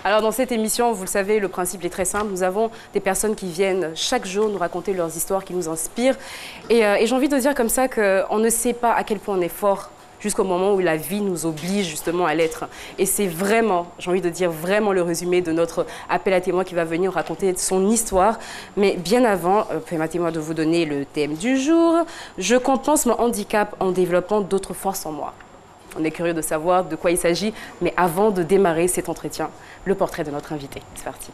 Alors dans cette émission, vous le savez, le principe est très simple. Nous avons des personnes qui viennent chaque jour nous raconter leurs histoires qui nous inspirent. Et j'ai envie de dire comme ça qu'on ne sait pas à quel point on est fort jusqu'au moment où la vie nous oblige justement à l'être. Et c'est vraiment, j'ai envie de dire vraiment le résumé de notre appel à témoins qui va venir raconter son histoire. Mais bien avant, permettez-moi de vous donner le thème du jour. Je compense mon handicap en développant d'autres forces en moi. On est curieux de savoir de quoi il s'agit, mais avant de démarrer cet entretien, le portrait de notre invité. C'est parti.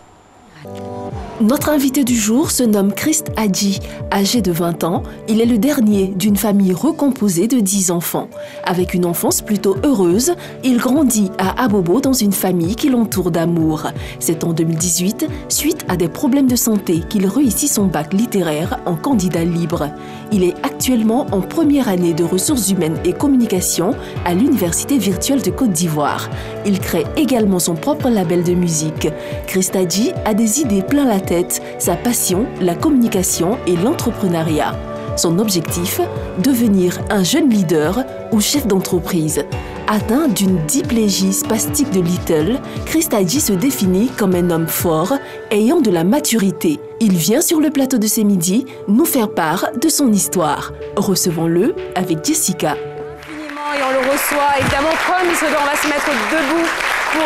Notre invité du jour se nomme Christ Hadji. Âgé de 20 ans, il est le dernier d'une famille recomposée de 10 enfants. Avec une enfance plutôt heureuse, il grandit à Abobo dans une famille qui l'entoure d'amour. C'est en 2018, suite à des problèmes de santé, qu'il réussit son bac littéraire en candidat libre. Il est actuellement en première année de ressources humaines et communication à l'Université virtuelle de Côte d'Ivoire. Il crée également son propre label de musique. Christ Hadji a des idées plein la tête, sa passion, la communication et l'entrepreneuriat. Son objectif, devenir un jeune leader ou chef d'entreprise. Atteint d'une diplégie spastique de Little, Christ Hadji se définit comme un homme fort, ayant de la maturité. Il vient sur le plateau de ce midi nous faire part de son histoire. Recevons-le avec Jessica. Infiniment, et on le reçoit évidemment comme il se doit. On va se mettre debout pour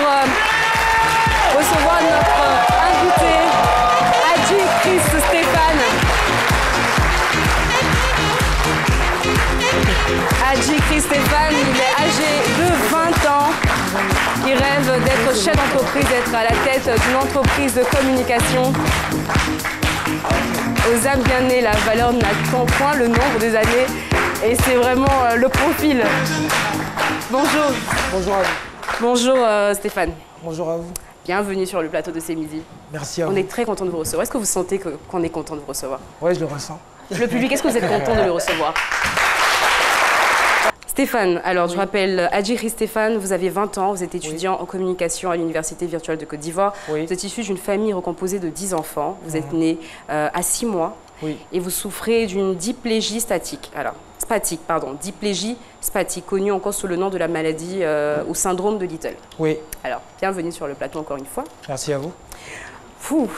recevoir notre invité, Hadji Christ Stéphane. Hadji Christ Stéphane, il est âgé de 20 ans. Il rêve d'être chef d'entreprise, d'être à la tête d'une entreprise de communication. Aux âmes bien nées, la valeur n'attend point le nombre des années. Et c'est vraiment le profil. Bonjour. Bonjour à vous. Bonjour Stéphane. Bonjour à vous. Bienvenue sur le plateau de C'est Midi. Merci à vous. On est très content de vous recevoir. Est-ce que vous sentez qu'on est content de vous recevoir? Oui, je le ressens. Le public, est-ce que vous êtes content de le recevoir? Stéphane, alors je rappelle, Hadji Christ Stéphane, vous avez 20 ans, vous êtes étudiant en communication à l'Université virtuelle de Côte d'Ivoire. Oui. Vous êtes issu d'une famille recomposée de 10 enfants. Vous êtes né à 6 mois et vous souffrez d'une diplégie statique. Alors, diplégie spatique, connue encore sous le nom de la maladie ou syndrome de Little. Oui. Alors, bienvenue sur le plateau encore une fois. Merci à vous. Fou.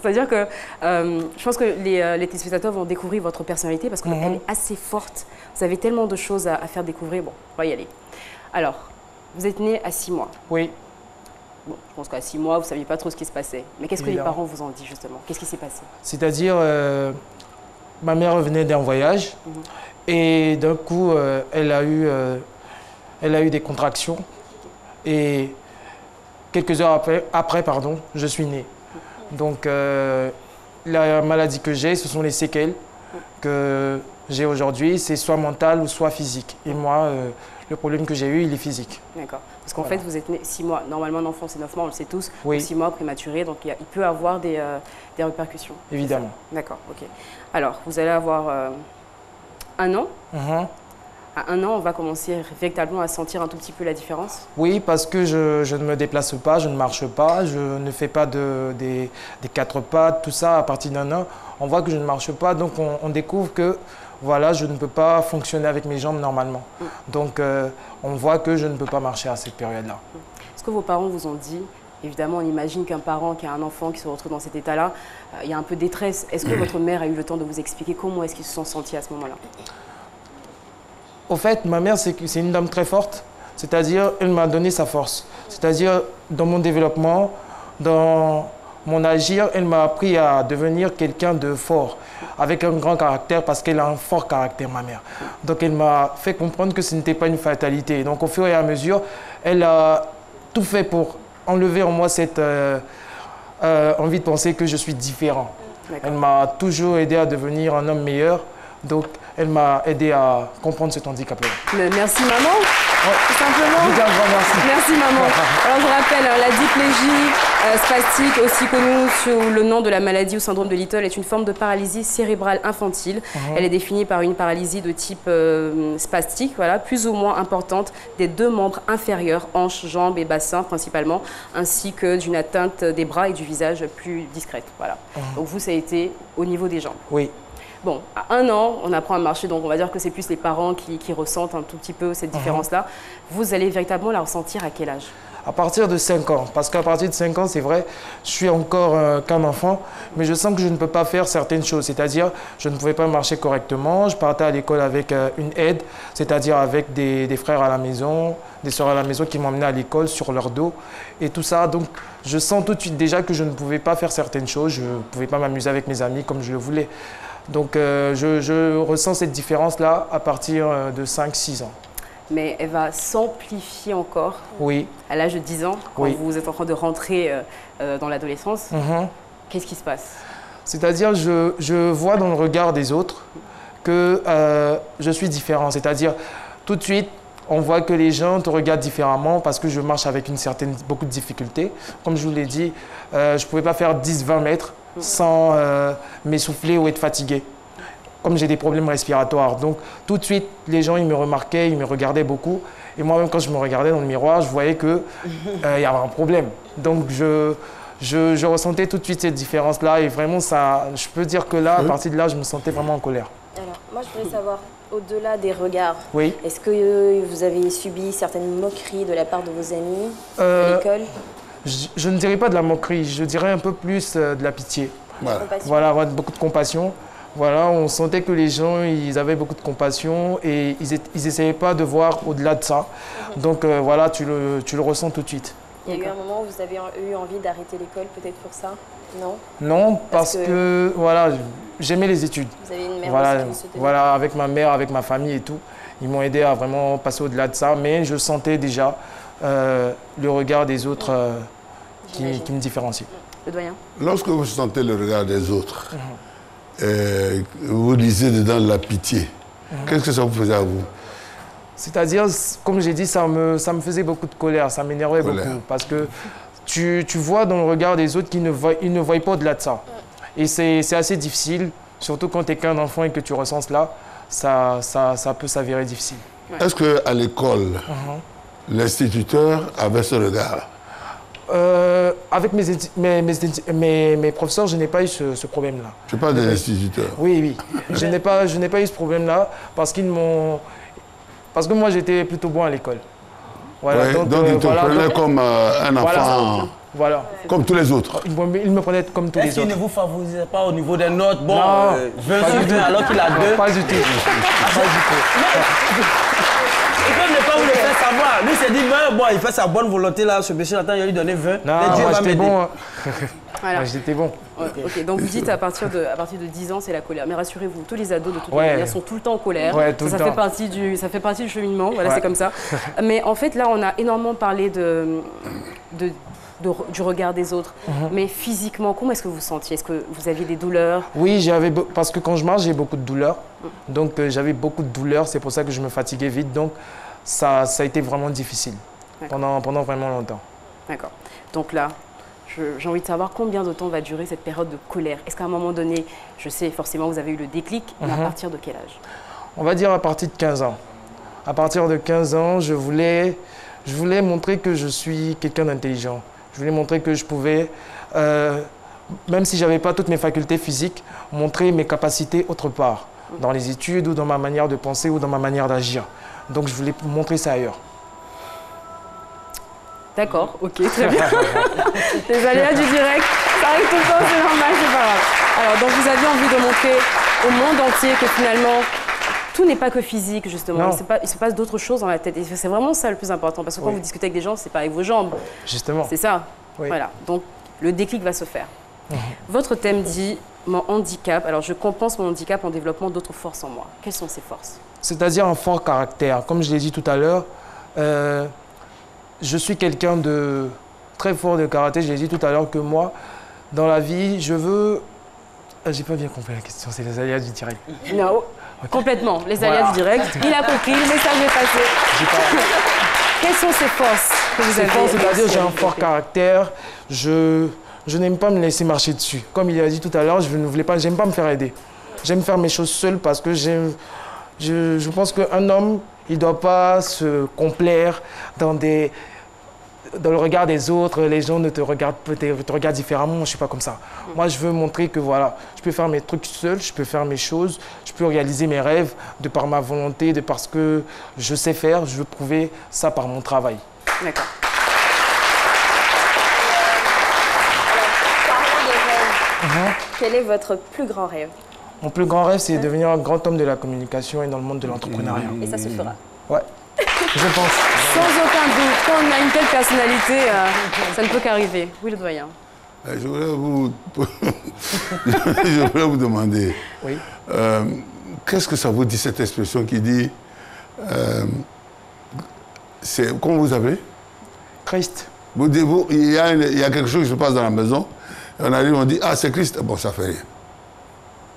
C'est-à-dire que je pense que les téléspectateurs vont découvrir votre personnalité parce qu'elle est assez forte. Vous avez tellement de choses à faire découvrir. Bon, on va y aller. Alors, vous êtes né à 6 mois. Oui. Bon, je pense qu'à 6 mois, vous ne saviez pas trop ce qui se passait. Mais qu'est-ce que les parents vous ont dit justement? Qu'est-ce qui s'est passé? C'est-à-dire, ma mère revenait d'un voyage et d'un coup, elle a eu des contractions. Et quelques heures après, je suis né. Donc, la maladie que j'ai, ce sont les séquelles que j'ai aujourd'hui. C'est soit mental ou soit physique. Et moi, le problème que j'ai eu, il est physique. D'accord. Parce qu'en fait, vous êtes né 6 mois. Normalement, un enfant, c'est 9 mois, on le sait tous. Oui. 6 mois prématuré, donc il peut avoir des répercussions. Évidemment. D'accord, ok. Alors, vous allez avoir 1 an. À 1 an, on va commencer véritablement à sentir un tout petit peu la différence? Oui, parce que je ne me déplace pas, je ne marche pas, je ne fais pas des 4 pattes, tout ça. À partir d'1 an, on voit que je ne marche pas, donc on découvre que voilà, je ne peux pas fonctionner avec mes jambes normalement. Donc, on voit que je ne peux pas marcher à cette période-là. Est-ce que vos parents vous ont dit, évidemment, on imagine qu'un parent qui a un enfant qui se retrouve dans cet état-là, il y a un peu de détresse. Est-ce que votre mère a eu le temps de vous expliquer comment est-ce qu'ils se sont sentis à ce moment-là? Au fait, ma mère, c'est une dame très forte, c'est-à-dire, elle m'a donné sa force. C'est-à-dire, dans mon développement, dans mon agir, elle m'a appris à devenir quelqu'un de fort, avec un grand caractère, parce qu'elle a un fort caractère, ma mère. Donc, elle m'a fait comprendre que ce n'était pas une fatalité. Donc, au fur et à mesure, elle a tout fait pour enlever en moi cette envie de penser que je suis différent. Elle m'a toujours aidé à devenir un homme meilleur. Donc, elle m'a aidé à comprendre cet handicap-là. Merci maman, tout simplement. Je dis un grand merci. Merci maman. Alors je rappelle, la diplégie spastique, aussi connue sous le nom de la maladie ou syndrome de Little, est une forme de paralysie cérébrale infantile. Elle est définie par une paralysie de type spastique, voilà, plus ou moins importante des 2 membres inférieurs, hanches, jambes et bassin principalement, ainsi que d'une atteinte des bras et du visage plus discrète. Voilà. Donc vous, ça a été au niveau des jambes. Oui. Bon, à 1 an, on apprend à marcher, donc on va dire que c'est plus les parents qui ressentent un tout petit peu cette différence-là. Vous allez véritablement la ressentir à quel âge? À partir de 5 ans, parce qu'à partir de 5 ans, c'est vrai, je suis encore qu'un enfant, mais je sens que je ne peux pas faire certaines choses. C'est-à-dire, je ne pouvais pas marcher correctement. Je partais à l'école avec une aide, c'est-à-dire avec des frères à la maison, des sœurs à la maison qui m'emmenaient à l'école sur leur dos. Et tout ça, donc, je sens tout de suite déjà que je ne pouvais pas faire certaines choses. Je ne pouvais pas m'amuser avec mes amis comme je le voulais. Donc, je ressens cette différence-là à partir de 5-6 ans. Mais elle va s'amplifier encore Oui. à l'âge de 10 ans, quand Oui. vous êtes en train de rentrer dans l'adolescence. Qu'est-ce qui se passe? C'est-à-dire, je vois dans le regard des autres que je suis différent. C'est-à-dire, tout de suite, on voit que les gens te regardent différemment parce que je marche avec beaucoup de difficultés. Comme je vous l'ai dit, je ne pouvais pas faire 10-20 mètres sans m'essouffler ou être fatigué. Comme j'ai des problèmes respiratoires. Donc, tout de suite, les gens, ils me remarquaient, ils me regardaient beaucoup. Et moi-même, quand je me regardais dans le miroir, je voyais qu'il y avait un problème. Donc, je ressentais tout de suite cette différence-là. Et vraiment, ça, je peux dire que là, à partir de là, je me sentais vraiment en colère. Alors, moi, je voulais savoir, au-delà des regards, Oui. est-ce que vous avez subi certaines moqueries de la part de vos amis à l'école? Je ne dirais pas de la moquerie, je dirais un peu plus de la pitié. Compassion. Voilà, beaucoup de compassion. Voilà, on sentait que les gens, ils avaient beaucoup de compassion et ils n'essayaient pas de voir au-delà de ça. Donc voilà, tu le ressens tout de suite. Il y a eu un moment où vous avez eu envie d'arrêter l'école, peut-être pour ça? Non? Non, parce que voilà, j'aimais les études. Vous avez une mère Voilà, aussi qui se tenait. voilà, avec ma mère, avec ma famille et tout. Ils m'ont aidé à vraiment passer au-delà de ça, mais je sentais déjà le regard des autres qui me différenciait. Le doyen? Lorsque vous sentez le regard des autres, vous lisez dedans la pitié. Qu'est-ce que ça vous faisait à vous? C'est-à-dire, comme j'ai dit, ça me faisait beaucoup de colère, ça m'énervait beaucoup. Parce que tu vois dans le regard des autres qu'ils ne voient pas au-delà de ça. Et c'est assez difficile, surtout quand tu es qu'un enfant et que tu ressens cela, ça peut s'avérer difficile. Est-ce qu'à l'école, l'instituteur avait ce regard? Avec mes professeurs, je n'ai pas eu ce problème-là. Je parle des instituteurs. Oui, oui. Je n'ai pas eu ce problème-là parce qu'ils m'ont... Parce que moi, j'étais plutôt bon à l'école. Voilà, Ouais, donc ils te prenaient comme un enfant, voilà. comme tous les autres. Ils me prenaient comme tous les Est-ce qu'il autres. ne vous favorisait pas au niveau des notes? Bon, Non, 20 pas sur du 20 tout. alors qu'il a 2. Pas du tout. Pas du tout. Il peut ne pas vous le faire savoir. Lui s'est dit, ben, bon, il fait sa bonne volonté là, ce monsieur attend, il va lui donner 20. Non, Mais Dieu moi va j'étais m'aider. bon. Voilà. Moi, j'étais bon. Ok, donc vous dites à partir de 10 ans, c'est la colère. Mais rassurez-vous, tous les ados de toute Ouais. manière sont tout le temps en colère. Ouais, tout ça, le fait temps. partie du cheminement, voilà, Ouais. c'est comme ça. Mais en fait, là, on a énormément parlé du regard des autres. Mais physiquement, comment est-ce que vous vous sentiez? Est-ce que vous aviez des douleurs? Oui, parce que quand je marche, j'ai beaucoup de douleurs. Donc j'avais beaucoup de douleurs, c'est pour ça que je me fatiguais vite. Donc ça a été vraiment difficile pendant vraiment longtemps. D'accord. Donc là, j'ai envie de savoir combien de temps va durer cette période de colère. Est-ce qu'à un moment donné, je sais forcément vous avez eu le déclic, mais à partir de quel âge? On va dire à partir de 15 ans. À partir de 15 ans, je voulais montrer que je suis quelqu'un d'intelligent. Je voulais montrer que je pouvais, même si je n'avais pas toutes mes facultés physiques, montrer mes capacités autre part, dans les études ou dans ma manière de penser ou dans ma manière d'agir. Donc je voulais montrer ça ailleurs. D'accord, ok, très bien. Les aléas du direct, ça arrive tout le temps, c'est normal, c'est pas grave. Alors, donc vous aviez envie de montrer au monde entier que finalement, tout n'est pas que physique, justement. Non. Il se passe d'autres choses dans la tête. Et c'est vraiment ça le plus important. Parce que quand Oui. vous discutez avec des gens, c'est pas avec vos jambes. Justement. C'est ça. Oui. Voilà. Donc, le déclic va se faire. Votre thème dit mon handicap. Alors, je compense mon handicap en développant d'autres forces en moi. Quelles sont ces forces? C'est-à-dire un fort caractère. Comme je l'ai dit tout à l'heure, je suis quelqu'un de très fort de karaté. Je l'ai dit tout à l'heure que moi, dans la vie, je veux... J'ai pas bien compris la question, c'est les aléas du direct. Non, complètement. Les aléas du direct. Il a compris, le message est passé. Quelles sont ces forces que vous C'est avez? fort, c'est-à-dire j'ai un fort caractère. Je n'aime pas me laisser marcher dessus. Comme il a dit tout à l'heure, j'aime pas me faire aider. J'aime faire mes choses seul parce que je pense qu'un homme, il ne doit pas se complaire dans le regard des autres. Les gens te regardent différemment. Moi, je ne suis pas comme ça. Moi, je veux montrer que voilà, je peux faire mes trucs seul, je peux faire mes choses, je peux réaliser mes rêves de par ma volonté, de par ce que je sais faire. Je veux prouver ça par mon travail. D'accord. Quel est votre plus grand rêve? Mon plus grand rêve, c'est de devenir un grand homme de la communication et dans le monde de l'entrepreneuriat. Et ça se fera. Ouais, je pense. Sans aucun doute, quand on a une telle personnalité, ça ne peut qu'arriver. Oui, le doyen. Je voulais vous... je voulais vous demander, Oui. qu'est-ce que ça vous dit cette expression qui dit... comment vous appelez? Christ. Vous dites, il y a quelque chose qui se passe dans la maison, et on arrive, on dit, ah, c'est Christ. Bon, ça fait rien.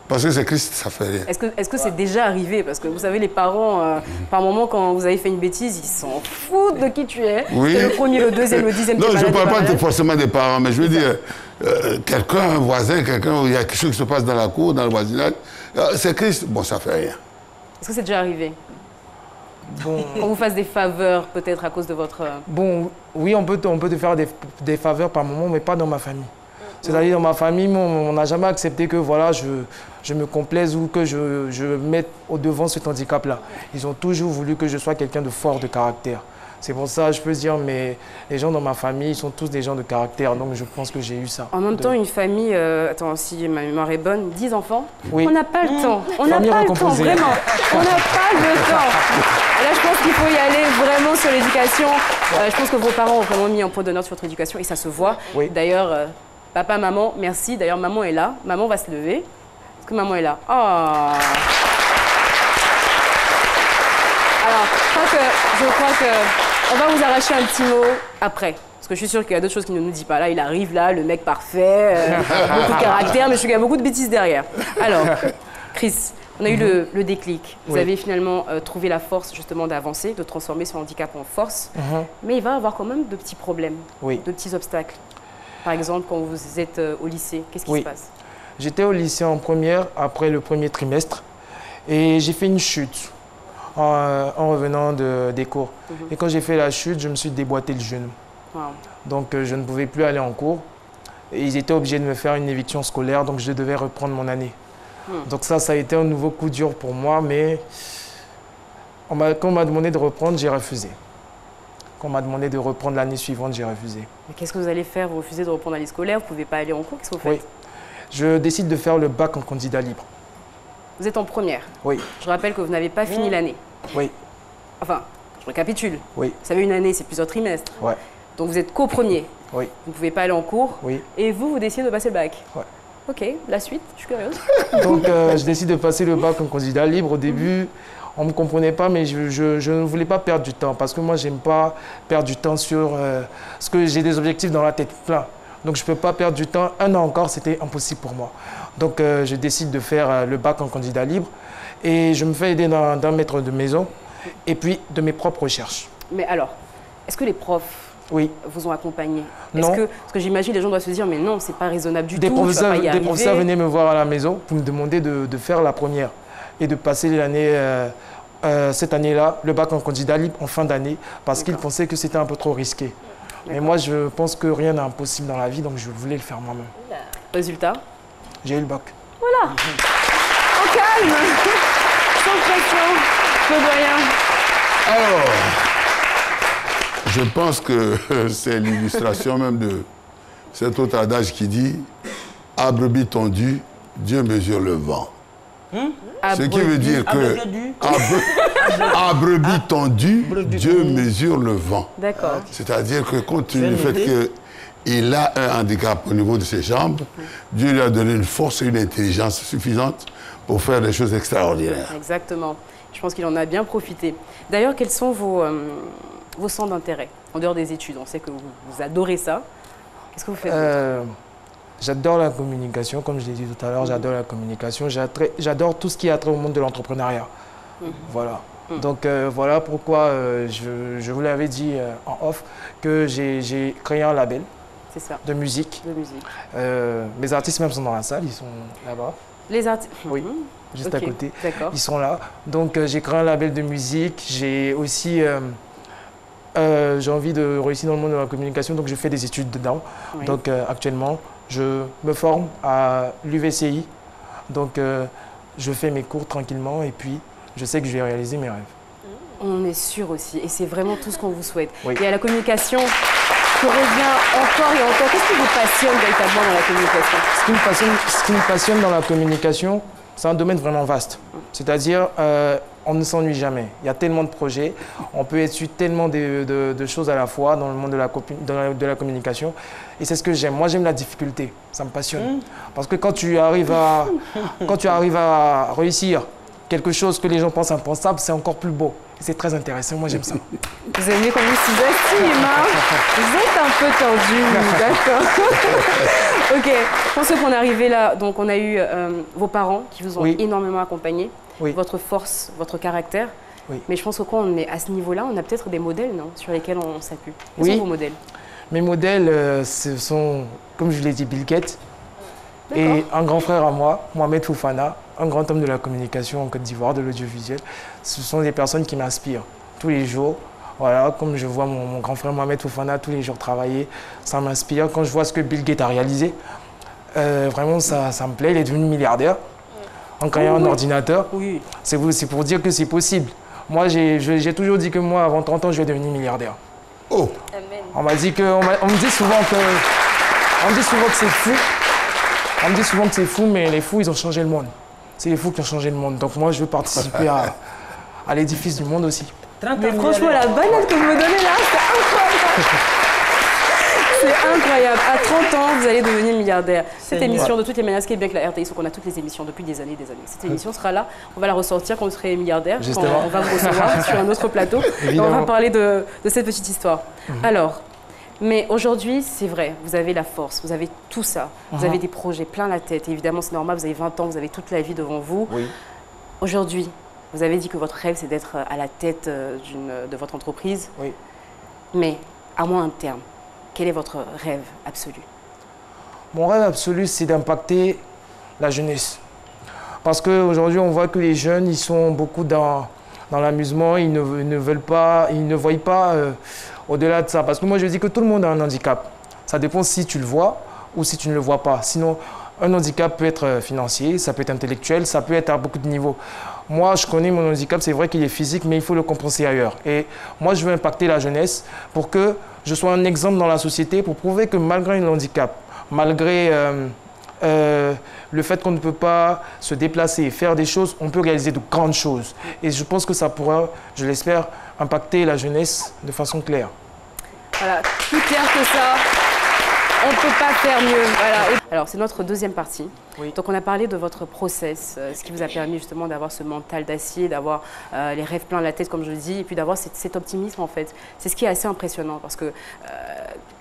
Parce que c'est Christ, ça fait rien. Est-ce que c'est déjà arrivé? Parce que vous savez, les parents, par moment, quand vous avez fait une bêtise, ils s'en foutent de qui tu es. Oui. C'est le premier, le deuxième, le dixième. Non, je ne parle pas forcément des parents, mais je veux dire, quelqu'un, un voisin, quelqu'un, il y a quelque chose qui se passe dans la cour, dans le voisinage, c'est Christ. Bon, ça fait rien. Est-ce que c'est déjà arrivé? Bon, Qu'on vous fasse des faveurs, peut-être à cause de votre... bon, oui, on peut te faire des faveurs par moment, mais pas dans ma famille. C'est-à-dire, dans ma famille, on n'a jamais accepté que voilà, je me complaise ou que je mette au devant cet handicap-là. Ils ont toujours voulu que je sois quelqu'un de fort de caractère. C'est pour ça, je peux dire, mais les gens dans ma famille, ils sont tous des gens de caractère, donc je pense que j'ai eu ça. En même temps, une famille, attends, si ma mémoire est bonne, 10 enfants, Oui. on n'a pas le temps. On n'a Famille pas le temps, recomposée. vraiment. On n'a pas le temps. Et là, je pense qu'il faut y aller vraiment sur l'éducation. Je pense que vos parents ont vraiment mis un point d'honneur sur votre éducation et ça se voit. Oui. D'ailleurs, papa, maman, merci. D'ailleurs, maman est là. Maman va se lever. Est-ce que maman est là? Oh. Alors, je crois que on va vous arracher un petit mot après. Parce que je suis sûre qu'il y a d'autres choses qu'il ne nous dit pas. Là, il arrive là, le mec parfait, beaucoup de caractère, mais je suis qu'il y a beaucoup de bêtises derrière. Alors, Chris, on a eu le déclic. Vous Oui. avez finalement trouvé la force justement d'avancer, de transformer ce handicap en force. Mais il va avoir quand même de petits problèmes, Oui. de petits obstacles. Par exemple, quand vous êtes au lycée, qu'est-ce qui Oui. se passe? J'étais au lycée en première, après le premier trimestre, et j'ai fait une chute en revenant des cours. Et quand j'ai fait la chute, je me suis déboîté le genou. Wow. Donc je ne pouvais plus aller en cours. Et ils étaient obligés de me faire une éviction scolaire, donc je devais reprendre mon année. Donc ça a été un nouveau coup dur pour moi, mais quand on m'a demandé de reprendre, j'ai refusé. Quand on m'a demandé de reprendre l'année suivante, j'ai refusé. Mais qu'est-ce que vous allez faire? Vous refusez de reprendre l'année scolaire, vous ne pouvez pas aller en cours, qu'est-ce que vous faites? Oui. Je décide de faire le bac en candidat libre. Vous êtes en première. Oui, Je rappelle que vous n'avez pas fini l'année. oui, Enfin, je récapitule. oui, Vous savez, une année, c'est plusieurs trimestres. ouais, Donc vous êtes qu'au premier. oui, Vous ne pouvez pas aller en cours. oui. Et vous décidez de passer le bac. Ouais. Ok, la suite, je suis curieuse. Donc je décide de passer le bac en candidat libre. Au début, on ne me comprenait pas, mais je ne voulais pas perdre du temps. Parce que moi, je n'aime pas perdre du temps sur ce que j'ai des objectifs dans la tête plein. Donc je ne peux pas perdre du temps. Un an encore, c'était impossible pour moi. Donc je décide de faire le bac en candidat libre. Et je me fais aider d'un maître de maison et puis de mes propres recherches. Mais alors, est-ce que les profs Oui. vous ont accompagné? Non. Parce que j'imagine les gens doivent se dire, mais non, c'est pas raisonnable du Des tout, tu vas pas y professeurs arriver. venaient me voir à la maison pour me demander de faire la première et de passer l'année, cette année-là, le bac en candidat libre en fin d'année parce qu'ils pensaient que c'était un peu trop risqué. Mais moi, je pense que rien n'est impossible dans la vie, donc je voulais le faire moi-même. Résultat? J'ai eu le bac. Voilà. En calme, sans pression, le doyen. Alors, je pense que c'est l'illustration même de cet autre adage qui dit « À brebis tondue, Dieu mesure le vent ». Ce qui veut dire que à brebis tondue, Dieu mesure le vent. D'accord. C'est-à-dire que compte tenu du fait qu'il a un handicap au niveau de ses jambes, Dieu lui a donné une force et une intelligence suffisante pour faire des choses extraordinaires. Exactement. Je pense qu'il en a bien profité. D'ailleurs, quels sont vos centres d'intérêt en dehors des études? On sait que vous adorez ça. Qu'est-ce que vous faites? J'adore la communication, comme je l'ai dit tout à l'heure, j'adore la communication. J'adore tout ce qui a trait au monde de l'entrepreneuriat. Voilà. Donc voilà pourquoi je vous l'avais dit en off que j'ai créé un label C'est ça, de musique. de musique. Mes artistes même sont dans la salle, ils sont là-bas, Les artistes. oui, juste Ok, à côté. D'accord. Ils sont là. Donc j'ai créé un label de musique. J'ai aussi j'ai envie de réussir dans le monde de la communication, donc je fais des études dedans. Oui. Donc actuellement, je me forme à l'UVCI. Donc je fais mes cours tranquillement et puis je sais que je vais réaliser mes rêves. On est sûr aussi, et c'est vraiment tout ce qu'on vous souhaite. Oui. Et à la communication, qu'on revient encore et encore. Qu'est-ce qui vous passionne véritablement dans la communication? Ce qui me passionne dans la communication, c'est un domaine vraiment vaste. C'est-à-dire, on ne s'ennuie jamais. Il y a tellement de projets, on peut essuyer tellement de choses à la fois dans le monde de la communication. Et c'est ce que j'aime. Moi, j'aime la difficulté. Ça me passionne. Parce que quand tu arrives à réussir quelque chose que les gens pensent impensable, c'est encore plus beau. C'est très intéressant. Moi, j'aime ça. Vous aimez qu'on vous sous-estime, hein? Vous êtes un peu tendu, d'accord. Ok, pour ceux qu'on est arrivé là, donc on a eu vos parents qui vous ont énormément accompagné, votre force, votre caractère. Oui. Mais je pense que quand on est à ce niveau-là, on a peut-être des modèles, non, sur lesquels on s'appuie. Quels sont vos modèles? Mes modèles, ce sont, comme je l'ai dit, Bill Gates et un grand frère à moi, Mohamed Fofana, un grand homme de la communication en Côte d'Ivoire, de l'audiovisuel. Ce sont des personnes qui m'inspirent tous les jours. Voilà, comme je vois mon grand frère Mohamed Fofana tous les jours travailler, ça m'inspire. Quand je vois ce que Bill Gates a réalisé, vraiment ça me plaît. Il est devenu milliardaire en créant un ordinateur. Oui. C'est pour dire que c'est possible. Moi, j'ai toujours dit que moi, avant 30 ans, je vais devenir milliardaire. Oh. Amen. On me dit souvent que c'est fou. On me dit souvent que c'est fou, mais les fous, ils ont changé le monde. C'est les fous qui ont changé le monde. Donc moi, je veux participer à l'édifice du monde aussi. Mais franchement, la banane que vous me donnez là, c'est incroyable. C'est incroyable. À 30 ans, vous allez devenir milliardaire. Cette émission, de toutes les manières, ce qui est bien que la RTI, c'est qu'on a toutes les émissions depuis des années et des années. Cette émission sera là, on va la ressortir quand vous serez milliardaire, quand on va vous recevoir sur un autre plateau. Et on va parler de cette petite histoire. Alors, mais aujourd'hui, c'est vrai, vous avez la force, vous avez tout ça, vous avez des projets plein la tête. Et évidemment, c'est normal, vous avez 20 ans, vous avez toute la vie devant vous. Oui. Aujourd'hui, vous avez dit que votre rêve, c'est d'être à la tête de votre entreprise. Oui. Mais à moyen terme, quel est votre rêve absolu? Mon rêve absolu, c'est d'impacter la jeunesse. Parce qu'aujourd'hui, on voit que les jeunes, ils sont beaucoup dans l'amusement, ils ne veulent pas, ils ne voient pas au-delà de ça. Parce que moi, je dis que tout le monde a un handicap. Ça dépend si tu le vois ou si tu ne le vois pas. Sinon, un handicap peut être financier, ça peut être intellectuel, ça peut être à beaucoup de niveaux. Moi, je connais mon handicap, c'est vrai qu'il est physique, mais il faut le compenser ailleurs. Et moi, je veux impacter la jeunesse pour que je sois un exemple dans la société, pour prouver que malgré le handicap, malgré le fait qu'on ne peut pas se déplacer et faire des choses, on peut réaliser de grandes choses. Et je pense que ça pourra, je l'espère, impacter la jeunesse de façon claire. Voilà, plus clair que ça. On ne peut pas faire mieux. Voilà. Alors, c'est notre deuxième partie. Oui. Donc, on a parlé de votre process, ce qui vous a permis justement d'avoir ce mental d'acier, d'avoir les rêves plein la tête, comme je le dis, et puis d'avoir cet optimisme, en fait. C'est ce qui est assez impressionnant parce que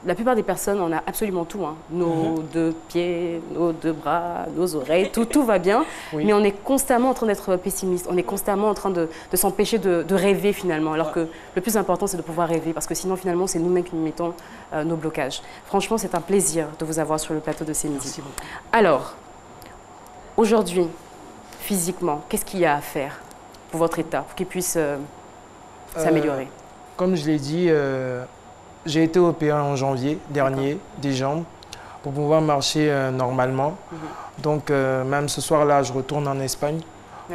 la plupart des personnes, on a absolument tout. Hein. Nos deux pieds, nos deux bras, nos oreilles, tout va bien. Oui. Mais on est constamment en train d'être pessimiste. On est constamment en train de s'empêcher de rêver, finalement. Alors que le plus important, c'est de pouvoir rêver parce que sinon, finalement, c'est nous-mêmes qui nous mettons nos blocages. Franchement, c'est un plaisir de vous avoir sur le plateau de C'est Midi. Alors, aujourd'hui, physiquement, qu'est-ce qu'il y a à faire pour votre état, pour qu'il puisse s'améliorer? Comme je l'ai dit, j'ai été opéré en janvier dernier des jambes pour pouvoir marcher normalement. Donc, même ce soir-là, je retourne en Espagne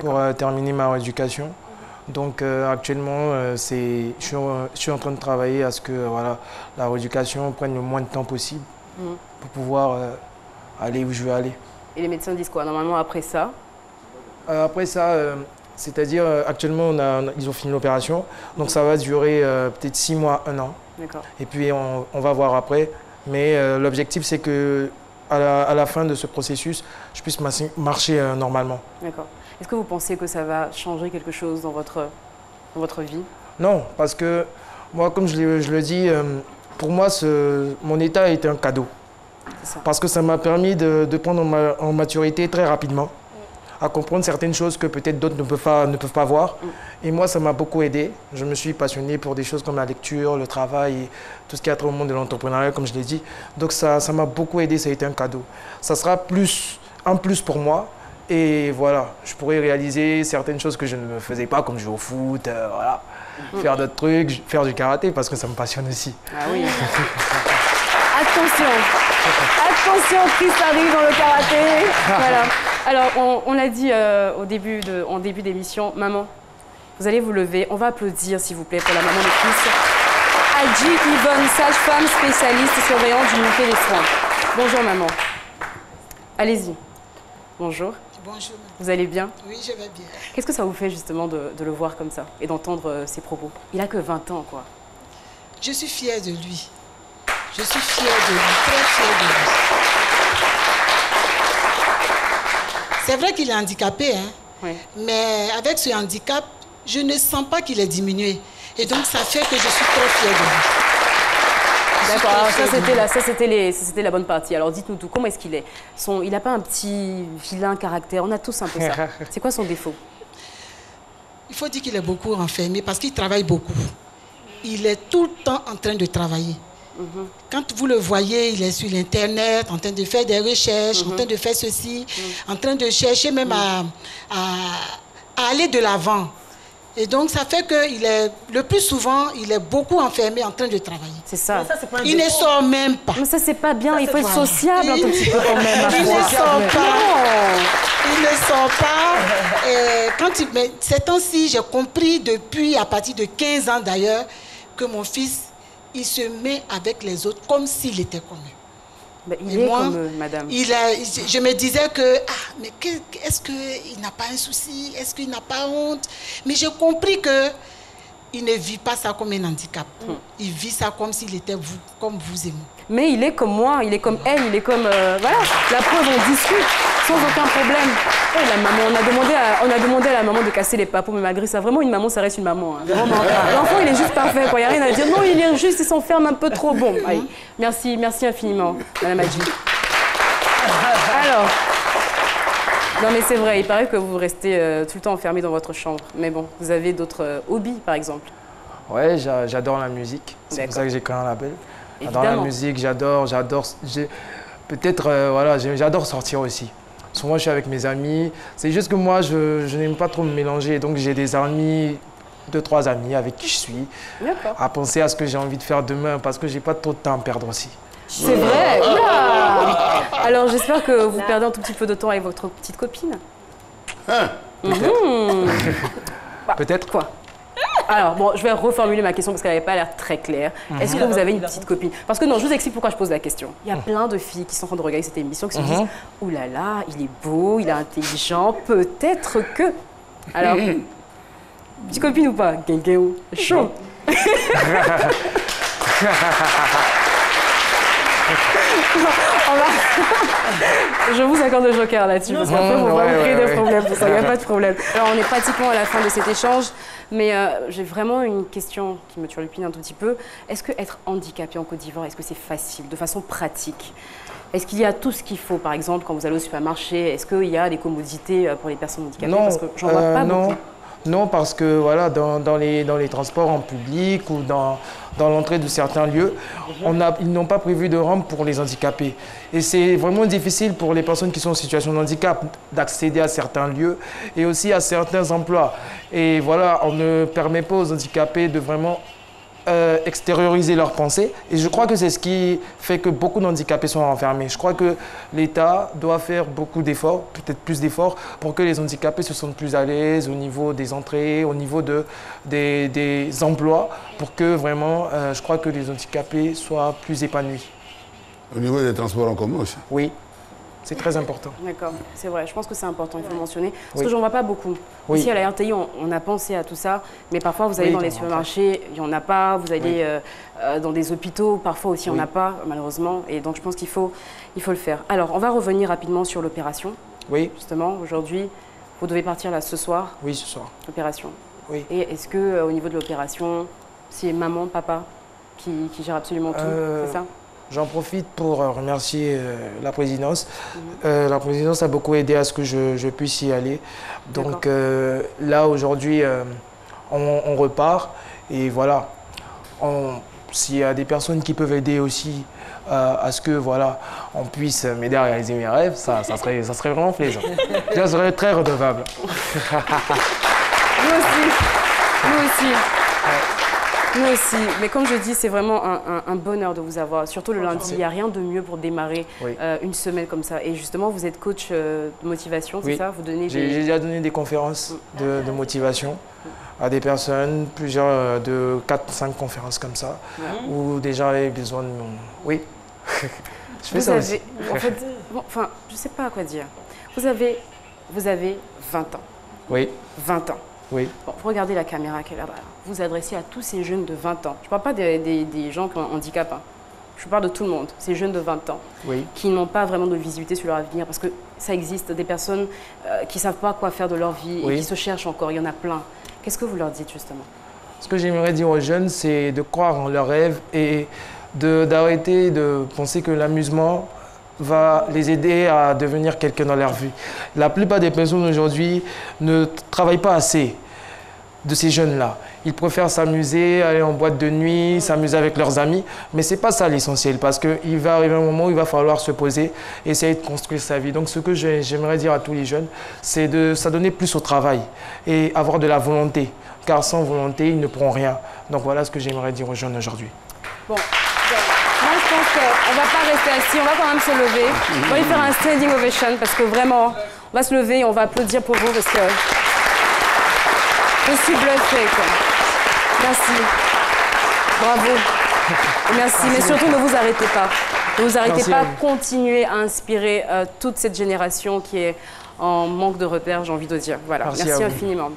pour terminer ma rééducation. Donc actuellement, je suis en train de travailler à ce que la rééducation prenne le moins de temps possible pour pouvoir aller où je veux aller. Et les médecins disent quoi normalement après ça? Après ça, c'est-à-dire actuellement, ils ont fini l'opération. Donc ça va durer peut-être 6 mois, 1 an. Et puis on va voir après. Mais l'objectif, c'est que à la fin de ce processus, je puisse marcher normalement. D'accord. Est-ce que vous pensez que ça va changer quelque chose dans votre vie? Non, parce que moi, comme je le dis, pour moi, mon état a été un cadeau. Parce que ça m'a permis de prendre en maturité très rapidement, à comprendre certaines choses que peut-être d'autres ne peuvent pas voir. Et moi, ça m'a beaucoup aidé. Je me suis passionné pour des choses comme la lecture, le travail, et tout ce qui a trait au monde de l'entrepreneuriat, comme je l'ai dit. Donc ça m'a beaucoup aidé, ça a été un cadeau. Ça sera un plus pour moi. Et voilà, je pourrais réaliser certaines choses que je ne faisais pas, comme jouer au foot, faire d'autres trucs, faire du karaté, parce que ça me passionne aussi. Ah oui. Attention, Chris arrive dans le karaté. Voilà. Alors, on l'a dit en début d'émission, maman, vous allez vous lever. On va applaudir, s'il vous plaît, pour la maman de Chris. Adji Yvonne, sage-femme spécialiste surveillante d'unité des soins. Bonjour maman. Allez-y. Bonjour. Bonjour. Vous allez bien? Oui, je vais bien. Qu'est-ce que ça vous fait justement de le voir comme ça et d'entendre ses propos? Il a que 20 ans, quoi. Je suis fière de lui. Je suis fière de lui, très fière de lui. C'est vrai qu'il est handicapé, hein? Oui. Mais avec ce handicap, je ne sens pas qu'il est diminué. Et donc, ça fait que je suis très fière de lui. D'accord, alors ça c'était la bonne partie. Alors dites-nous tout, comment est-ce qu'il est? Il n'a pas un petit vilain caractère, on a tous un peu ça. C'est quoi son défaut? Il faut dire qu'il est beaucoup enfermé parce qu'il travaille beaucoup. Il est tout le temps en train de travailler. Quand vous le voyez, il est sur l'Internet, en train de faire des recherches, en train de faire ceci, en train de chercher même à aller de l'avant. Et donc, ça fait que le plus souvent, il est beaucoup enfermé en train de travailler. C'est ça. Il ne sort même pas. Mais ça, c'est pas bien. Il faut être sociable un tout petit peu quand même. Il ne sort pas. Il ne sort pas. Mais ces temps-ci, j'ai compris depuis, à partir de 15 ans d'ailleurs, que mon fils, il se met avec les autres comme s'il était comme eux. Ben, il est comme eux, madame. Je me disais que, mais est-ce qu'il n'a pas un souci? Est-ce qu'il n'a pas honte? Mais j'ai compris que il ne vit pas ça comme un handicap. Il vit ça comme s'il était vous, comme vous et moi. Mais il est comme moi, il est comme elle, il est comme... voilà, la preuve, on discute sans aucun problème. Oh, la maman, on a demandé à la maman de casser les papous, mais malgré ça, vraiment, une maman, ça reste une maman. Hein. L'enfant, il est juste parfait, quoi. Il n'y a rien à dire. Non, il est juste, il s'enferme un peu trop. Bon, allez. Merci infiniment, Madame Adji. Alors... Non, mais c'est vrai, il paraît que vous restez tout le temps enfermé dans votre chambre. Mais bon, vous avez d'autres hobbies, par exemple? Ouais, j'adore la musique. C'est pour ça que j'ai créé un label. J'adore la musique, j'adore. Peut-être, voilà, j'adore sortir aussi. Souvent, je suis avec mes amis. C'est juste que moi, je n'aime pas trop me mélanger. Donc, j'ai des amis, 2-3 amis avec qui je suis. À penser à ce que j'ai envie de faire demain parce que j'ai pas trop de temps à perdre aussi. C'est vrai. Oula. Alors, j'espère que vous perdez un tout petit peu de temps avec votre petite copine. Peut-être. Quoi? Alors, bon, je vais reformuler ma question parce qu'elle n'avait pas l'air très claire. Est-ce que vous avez une petite copine? Parce que non, je vous explique pourquoi je pose la question. Il y a plein de filles qui sont en train de regarder cette émission qui se disent « Ouh là là, il est beau, il est intelligent, peut-être que... » Alors, petite copine ou pas? Chaud. Je vous accorde le joker là-dessus, parce qu'après, on va créer des problèmes pour ça, il n'y a pas de problème. Alors, on est pratiquement à la fin de cet échange, mais j'ai vraiment une question qui me turlupine un tout petit peu. Est-ce que être handicapé en Côte d'Ivoire, est-ce que c'est facile, de façon pratique? Est-ce qu'il y a tout ce qu'il faut, par exemple, quand vous allez au supermarché? Est-ce qu'il y a des commodités pour les personnes handicapées? Non, parce que j'en vois pas beaucoup. Non, parce que voilà, dans les transports en public ou dans l'entrée de certains lieux, ils n'ont pas prévu de rampe pour les handicapés. Et c'est vraiment difficile pour les personnes qui sont en situation de handicap d'accéder à certains lieux et aussi à certains emplois. Et voilà, on ne permet pas aux handicapés de vraiment extérioriser leurs pensées. Et je crois que c'est ce qui fait que beaucoup d'handicapés sont enfermés. Je crois que l'État doit faire beaucoup d'efforts, peut-être plus d'efforts, pour que les handicapés se sentent plus à l'aise au niveau des entrées, au niveau des emplois, pour que vraiment, je crois que les handicapés soient plus épanouis. Au niveau des transports en commun aussi? Oui. C'est très important. D'accord, c'est vrai. Je pense que c'est important, il faut le mentionner. Parce que j'en vois pas beaucoup. Ici, à la RTI, on a pensé à tout ça. Mais parfois, vous allez dans les supermarchés, il n'y en a pas. Vous allez dans des hôpitaux, parfois aussi, il n'y en a pas, malheureusement. Et donc, je pense qu'il faut le faire. Alors, on va revenir rapidement sur l'opération. Oui. Justement, aujourd'hui, vous devez partir là ce soir. Oui, ce soir. L'opération. Oui. Et est-ce qu'au niveau de l'opération, c'est maman, papa qui gère absolument tout, c'est ça? J'en profite pour remercier la présidence. La présidence a beaucoup aidé à ce que je puisse y aller. Donc là, aujourd'hui, on repart. Et voilà, s'il y a des personnes qui peuvent aider aussi à ce que voilà, on puisse m'aider à réaliser mes rêves, ça serait vraiment plaisant. Ça serait très redevable. Nous aussi. Nous aussi, mais comme je dis, c'est vraiment un bonheur de vous avoir, surtout le lundi. Il n'y a rien de mieux pour démarrer une semaine comme ça. Et justement, vous êtes coach de motivation, c'est ça? Vous donnez J'ai déjà donné des conférences de motivation. à des personnes, plusieurs de 4-5 conférences comme ça, où des gens avaient besoin de... Oui, je fais ça aussi. En fait, bon, enfin, je ne sais pas quoi dire. Vous avez 20 ans. Oui. 20 ans. Oui. Bon, vous regardez la caméra qui est là-bas. Vous vous adressez à tous ces jeunes de 20 ans. Je ne parle pas des gens qui ont un handicap. Hein. Je parle de tout le monde. Ces jeunes de 20 ans qui n'ont pas vraiment de visibilité sur leur avenir parce que ça existe. Des personnes qui ne savent pas quoi faire de leur vie et qui se cherchent encore. Il y en a plein. Qu'est-ce que vous leur dites justement? Ce que j'aimerais dire aux jeunes, c'est de croire en leurs rêves et d'arrêter de penser que l'amusement va les aider à devenir quelqu'un dans leur vie. La plupart des personnes aujourd'hui ne travaillent pas assez de ces jeunes-là. Ils préfèrent s'amuser, aller en boîte de nuit, s'amuser avec leurs amis, mais ce n'est pas ça l'essentiel parce qu'il va arriver un moment où il va falloir se poser, essayer de construire sa vie. Donc ce que j'aimerais dire à tous les jeunes, c'est de s'adonner plus au travail et avoir de la volonté, car sans volonté, ils ne pourront rien. Donc voilà ce que j'aimerais dire aux jeunes aujourd'hui. Bon. Moi, je pense qu'on ne va pas rester assis, on va quand même se lever. On va lui faire un standing ovation parce que vraiment, on va se lever et on va applaudir pour vous parce que je suis bluffée. Quoi. Merci. Bravo. Et merci. Mais surtout, ne vous arrêtez pas. Ne vous arrêtez pas. Continuez à inspirer toute cette génération qui est en manque de repères, j'ai envie de dire. Voilà. Merci infiniment.